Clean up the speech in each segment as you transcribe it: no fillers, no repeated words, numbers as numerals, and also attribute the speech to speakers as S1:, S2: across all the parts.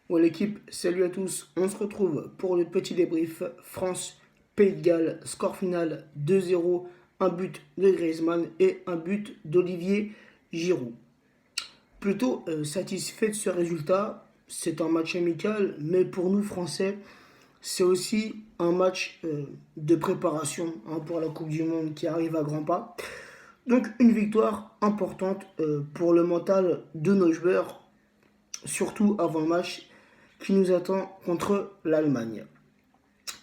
S1: Ouais, l'équipe, salut à tous. On se retrouve pour le petit débrief France-Pays de Galles. Score final 2-0. Un but de Griezmann et un but d'Olivier Giroud. Plutôt satisfait de ce résultat. C'est un match amical, mais pour nous Français, c'est aussi un match de préparation pour la Coupe du Monde qui arrive à grands pas. Donc une victoire importante pour le mental de nos joueurs, surtout avant le match qui nous attend contre l'Allemagne.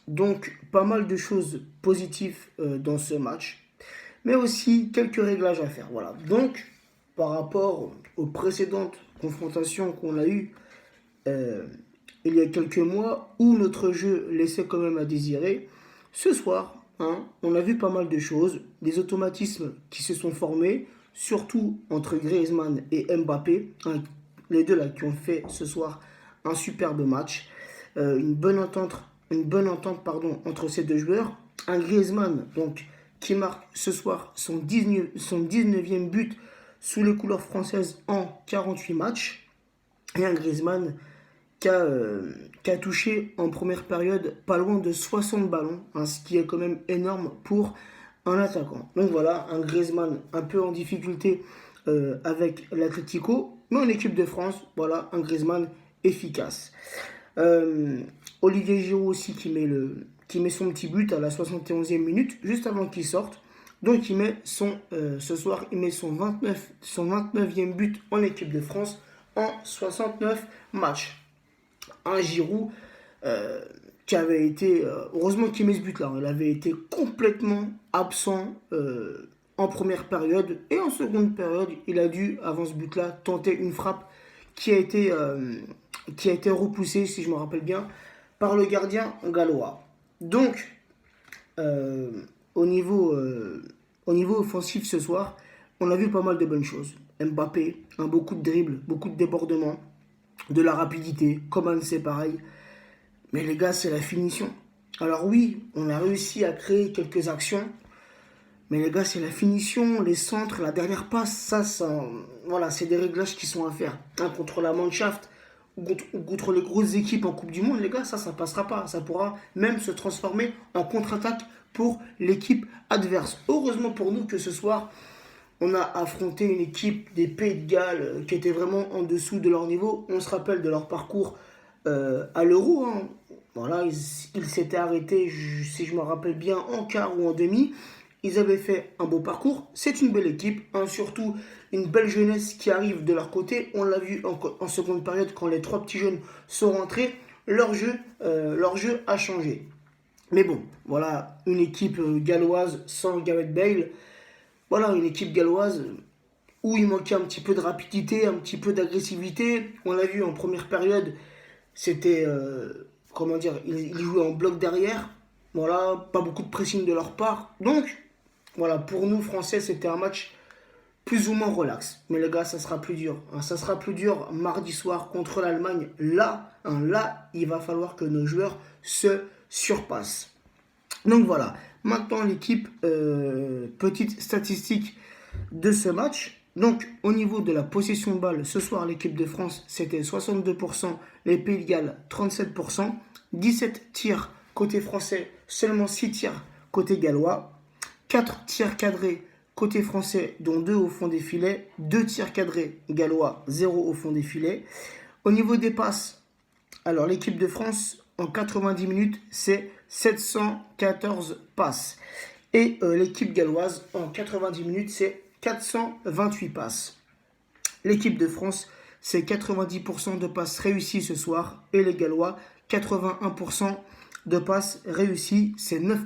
S1: Donc pas mal de choses positives dans ce match, mais aussi quelques réglages à faire. Voilà. Donc par rapport aux précédentes confrontations qu'on a eues euh, il y a quelques mois, où notre jeu laissait quand même à désirer, ce soir, on a vu pas mal de choses, des automatismes qui se sont formés, surtout entre Griezmann et Mbappé, les deux là qui ont fait ce soir un superbe match. Une bonne entente entre ces deux joueurs. Un Griezmann donc, qui marque ce soir son 19e but sous les couleurs françaises en 48 matchs. Et un Griezmann qui a touché en première période pas loin de 60 ballons, ce qui est quand même énorme pour un attaquant. Donc voilà, un Griezmann un peu en difficulté avec l'Atlético, mais en équipe de France, voilà, un Griezmann efficace. Euh, Olivier Giroud aussi qui met son petit but à la 71e minute, juste avant qu'il sorte. Donc ce soir, il met son 29e but en équipe de France en 69 matchs. Un Giroud qui avait été, heureusement qu'il met ce but là, il avait été complètement absent en première période, et en seconde période il a dû, avant ce but là, tenter une frappe qui a été, euh, qui a été repoussée, si je me rappelle bien, par le gardien gallois. Donc euh, au, niveau, euh, au niveau offensif ce soir, on a vu pas mal de bonnes choses. Mbappé, beaucoup de dribbles, beaucoup de débordements, de la rapidité. Coman, c'est pareil. Mais les gars, c'est la finition. Alors oui, on a réussi à créer quelques actions. Mais les gars, c'est la finition, les centres, la dernière passe. Voilà, c'est des réglages qui sont à faire. Contre la Mannschaft ou contre les grosses équipes en Coupe du Monde, les gars, ça passera pas. Ça pourra même se transformer en contre-attaque pour l'équipe adverse. Heureusement pour nous que ce soir, on a affronté une équipe des Pays de Galles qui était vraiment en dessous de leur niveau. On se rappelle de leur parcours à l'Euro. Voilà, ils s'étaient arrêtés, si je me rappelle bien, en quart ou en demi. Ils avaient fait un beau parcours. C'est une belle équipe, surtout une belle jeunesse qui arrive de leur côté. On l'a vu en seconde période quand les trois petits jeunes sont rentrés. Leur jeu a changé. Mais bon, voilà, une équipe galloise sans Gareth Bale. Voilà, une équipe galloise où il manquait un petit peu de rapidité, un petit peu d'agressivité. On l'a vu en première période, c'était, comment dire, ils jouaient en bloc derrière. Voilà, pas beaucoup de pressing de leur part. Donc, voilà, pour nous, Français, c'était un match plus ou moins relax. Mais les gars, ça sera plus dur. Ça sera plus dur mardi soir contre l'Allemagne. Là, il va falloir que nos joueurs se surpassent. Donc voilà, maintenant l'équipe, petite statistique de ce match. Donc au niveau de la possession de balle, ce soir l'équipe de France c'était 62%, les Pays de Galles 37%, 17 tirs côté français, seulement 6 tirs côté gallois, 4 tirs cadrés côté français dont 2 au fond des filets, 2 tirs cadrés gallois, 0 au fond des filets. Au niveau des passes, alors l'équipe de France en 90 minutes c'est 714 passes. Et l'équipe galloise en 90 minutes c'est 428 passes. L'équipe de France c'est 90% de passes réussies ce soir. Et les Gallois 81% de passes réussies. C'est 9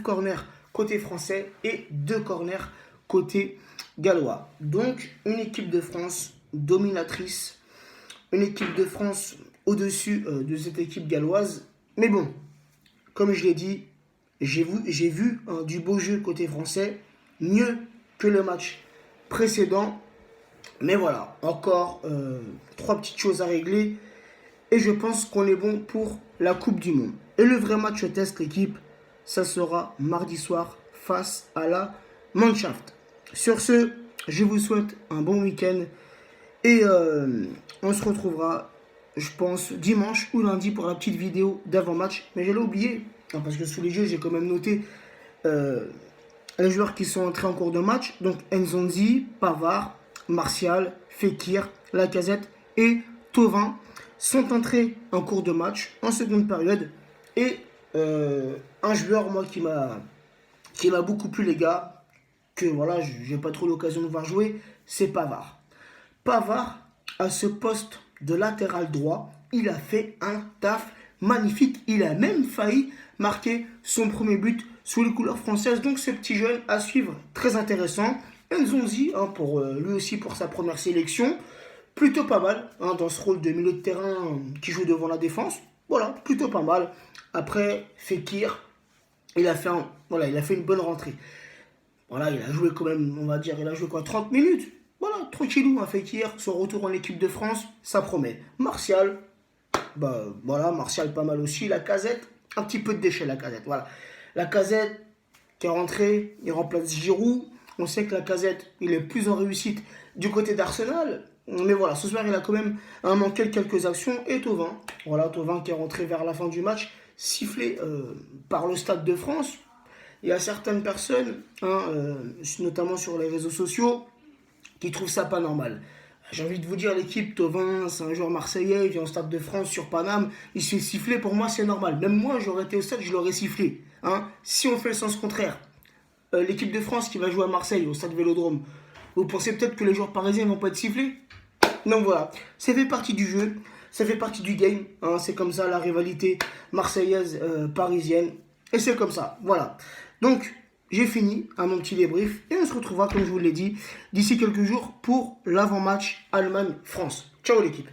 S1: corners côté français et 2 corners côté gallois. Donc une équipe de France dominatrice, une équipe de France au-dessus de cette équipe galloise. Mais bon, comme je l'ai dit, j'ai vu du beau jeu côté français, mieux que le match précédent. Mais voilà, encore 3 petites choses à régler. Et je pense qu'on est bon pour la Coupe du Monde. Et le vrai match test l'équipe, ça sera mardi soir face à la Mannschaft. Sur ce, je vous souhaite un bon week-end. Et on se retrouvera je pense, dimanche ou lundi pour la petite vidéo d'avant-match. Mais j'allais oublier, hein, parce que sous les yeux, j'ai quand même noté les joueurs qui sont entrés en cours de match. Donc Nzonzi, Pavard, Martial, Fekir, Lacazette et Thauvin sont entrés en cours de match en seconde période. Et un joueur, moi, qui m'a beaucoup plu, les gars, que voilà, j'ai pas trop l'occasion de voir jouer, c'est Pavard. Pavard, à ce poste de latéral droit, il a fait un taf magnifique. Il a même failli marquer son premier but sous les couleurs françaises. Donc ce petit jeune à suivre, très intéressant. Nzonzi, hein, pour lui aussi pour sa première sélection, plutôt pas mal, hein, dans ce rôle de milieu de terrain qui joue devant la défense. Voilà, plutôt pas mal. Après, Fekir, il a fait une bonne rentrée. Voilà, il a joué quand même, on va dire, il a joué quoi, 30 minutes. Voilà, tranquillou, un Fekir, son retour en équipe de France, ça promet. Martial, bah voilà, Martial pas mal aussi. Lacazette, un petit peu de déchet, Lacazette, voilà. Lacazette, qui est rentré, il remplace Giroud. On sait que Lacazette, il est plus en réussite du côté d'Arsenal. Mais voilà, ce soir, il a quand même manqué quelques actions. Et Thauvin, voilà, Thauvin qui est rentré vers la fin du match, sifflé par le Stade de France. Il y a certaines personnes, hein, notamment sur les réseaux sociaux, qui trouvent ça pas normal. J'ai envie de vous dire, l'équipe, Thauvin, c'est un joueur marseillais, il vient au Stade de France sur Paname, il se fait siffler, pour moi c'est normal. Même moi, j'aurais été au stade, je l'aurais sifflé. Hein. Si on fait le sens contraire, l'équipe de France qui va jouer à Marseille, au Stade Vélodrome, vous pensez peut-être que les joueurs parisiens ne vont pas être sifflés? Donc voilà, ça fait partie du jeu, ça fait partie du game, hein, c'est comme ça la rivalité marseillaise parisienne, et c'est comme ça, voilà. Donc, j'ai fini à mon petit débrief, et on se retrouvera, comme je vous l'ai dit, d'ici quelques jours pour l'avant-match Allemagne-France. Ciao l'équipe.